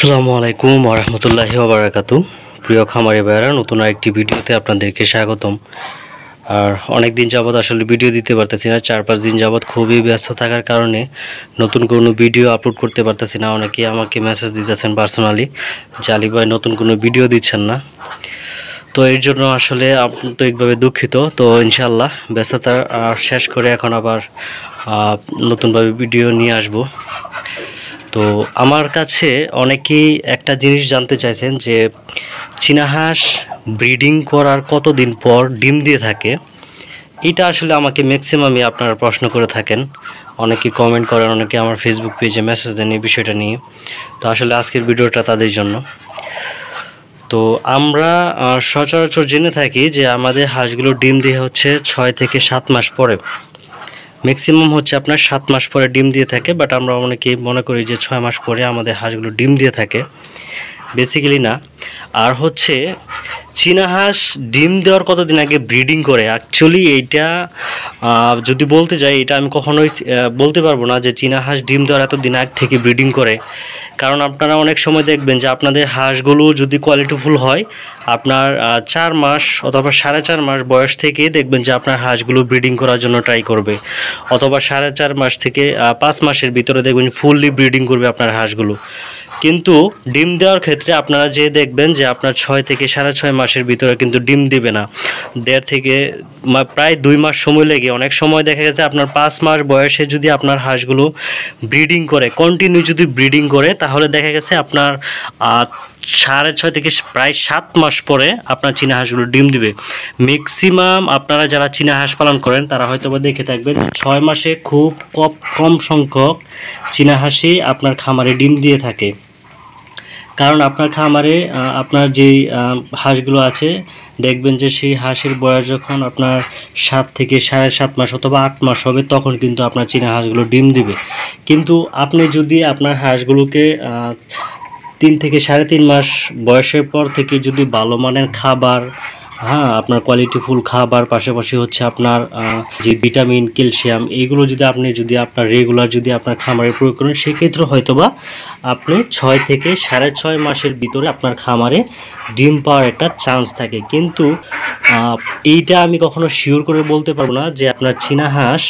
আসসালামু আলাইকুম ওয়া রাহমাতুল্লাহি ওয়া বারাকাতুহু। প্রিয় খামারি ভাইরা, নতুন আরেকটি ভিডিওতে আপনাদেরকে স্বাগতম। আর অনেক দিন যাবত আসলে ভিডিও দিতে পারতেছি না, 4-5 দিন যাবত খুবই ব্যস্ত থাকার কারণে নতুন কোনো ভিডিও আপলোড করতে পারতেছি না। অনেকে আমাকে মেসেজ দিতেছেন পার্সোনালি যে আলী ভাই নতুন কোনো ভিডিও দিচ্ছেন না। তো এর জন্য আসলে আন্তরিকভাবে দুঃখিত। তো ইনশাআল্লাহ ব্যস্ততা শেষ করে এখন আবার নতুনভাবে ভিডিও নিয়ে আসব। তো আমার কাছে অনেকেই একটা জিনিস জানতে চাইছেন যে চীনা হাঁস ব্রিডিং করার কতদিন পর ডিম দিয়ে থাকে। এটা আসলে আমাকে ম্যাক্সিমামই আপনারা প্রশ্ন করে থাকেন, অনেকেই কমেন্ট করেন, অনেকে আমার ফেসবুক পেজে মেসেজ দেন এই বিষয়টা নিয়ে। তো আসলে আজকের ভিডিওটা তাদের জন্য। তো আমরা সচরাচর জেনে থাকি যে আমাদের হাঁসগুলো ডিম দিয়ে হচ্ছে 6 থেকে 7 মাস পরে, ম্যাক্সিমাম হচ্ছে আপনার 7 মাস পরে ডিম দিয়ে থাকে। বাট আমরা অনেকেই মনে করি যে 6 মাস পরে আমাদের হাঁসগুলো ডিম দিয়ে থাকে, বেসিক্যালি না। আর হচ্ছে চীনা হাঁস ডিম দেওয়ার কতদিন আগে ব্রিডিং করে, অ্যাকচুয়ালি এইটা যদি বলতে যাই, এটা আমি কখনোই বলতে পারবো না যে চীনা হাঁস ডিম দেওয়ার এতদিন আগ থেকে ব্রিডিং করে। কারণ আপনারা অনেক সময় দেখবেন যে আপনাদের হাঁসগুলো যদি কোয়ালিটিফুল হয়, আপনার 4 মাস অথবা 4.5 মাস বয়স থেকে দেখবেন যে আপনার হাঁসগুলো ব্রিডিং করার জন্য ট্রাই করবে, অথবা 4.5 মাস থেকে 5 মাসের ভিতরে দেখবেন ফুললি ব্রিডিং করবে আপনার হাঁসগুলো। কিন্তু ডিম দেওয়ার ক্ষেত্রে আপনারা যে দেখবেন যে আপনার 6 থেকে 6.5 মাসের ভিতরে কিন্তু ডিম দিবে না। 1.5 থেকে প্রায় 2 মাস সময় লেগে, অনেক সময় দেখা গেছে আপনার 5 মাস বয়সে যদি আপনার হাঁসগুলো ব্রিডিং করে, কন্টিনিউ যদি ব্রিডিং করে, তাহলে দেখা গেছে আপনার 6.5 থেকে প্রায় 7 মাস পরে আপনার চীনা হাঁসগুলো ডিম দিবে। ম্যাক্সিমাম আপনারা যারা চীনা হাঁস পালন করেন তারা হয়তো বা দেখে থাকবেন 6 মাসে খুব কম সংখ্যক চীনা হাঁসই আপনার খামারে ডিম দিয়ে থাকে। কারণ আপনার খামারে আপনার যেই হাঁসগুলো আছে, দেখবেন যে সেই হাঁসের বয়স যখন আপনার 7 থেকে 7.5 মাস অথবা 8 মাস হবে, তখন কিন্তু আপনার চীনা হাঁসগুলো ডিম দিবে। কিন্তু আপনি যদি আপনার হাঁসগুলোকে 3 থেকে 3.5 মাস বয়সের পর থেকে যদি ভালো মানের খাবার, আপনার কোয়ালিটিফুল খাবার, পাশাপাশি হচ্ছে আপনার যে ভিটামিন, ক্যালসিয়াম, এইগুলো যদি আপনার রেগুলার যদি আপনার খামারে প্রয়োগ করেন, সেক্ষেত্রে হয়তোবা আপনি 6 থেকে 6.5 মাসের ভিতরে আপনার খামারে ডিম পাওয়ার একটা চান্স থাকে। কিন্তু এইটা আমি কখনো শিওর করে বলতে পারবো না যে আপনার চীনা হাঁস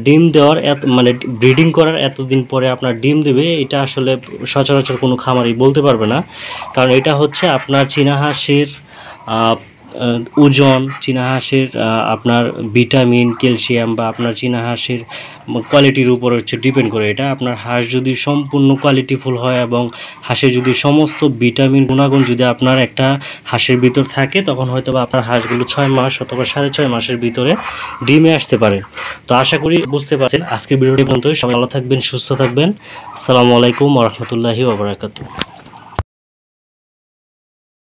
ডিম দেওয়ার মানে ব্রিডিং করার এতদিন পরে আপনার ডিম দেবে। এটা আসলে সচরাচর কোনো খামারই বলতে পারবে না। কারণ এটা হচ্ছে আপনার চীনা হাঁসের ওজন, চীনা হাঁসের আপনার ভিটামিন, ক্যালসিয়াম বা আপনার চীনা হাঁসের কোয়ালিটির উপর হচ্ছে ডিপেন্ড করে। এটা আপনার হাঁস যদি সম্পূর্ণ কোয়ালিটিফুল হয় এবং হাঁসের যদি সমস্ত ভিটামিন গুণাগুণ যদি আপনার একটা হাঁসের ভিতর থাকে, তখন হয়তো বা আপনার হাঁসগুলো 6 মাস অথবা 6.5 মাসের ভিতরে ডিমে আসতে পারে। তো আশা করি বুঝতে পারছেন। আজকের ভিডিওটি পর্যন্ত। সবাই ভালো থাকবেন, সুস্থ থাকবেন। আসসালামু আলাইকুম ওয়া রাহমাতুল্লাহি ওয়া বারাকাতুহু।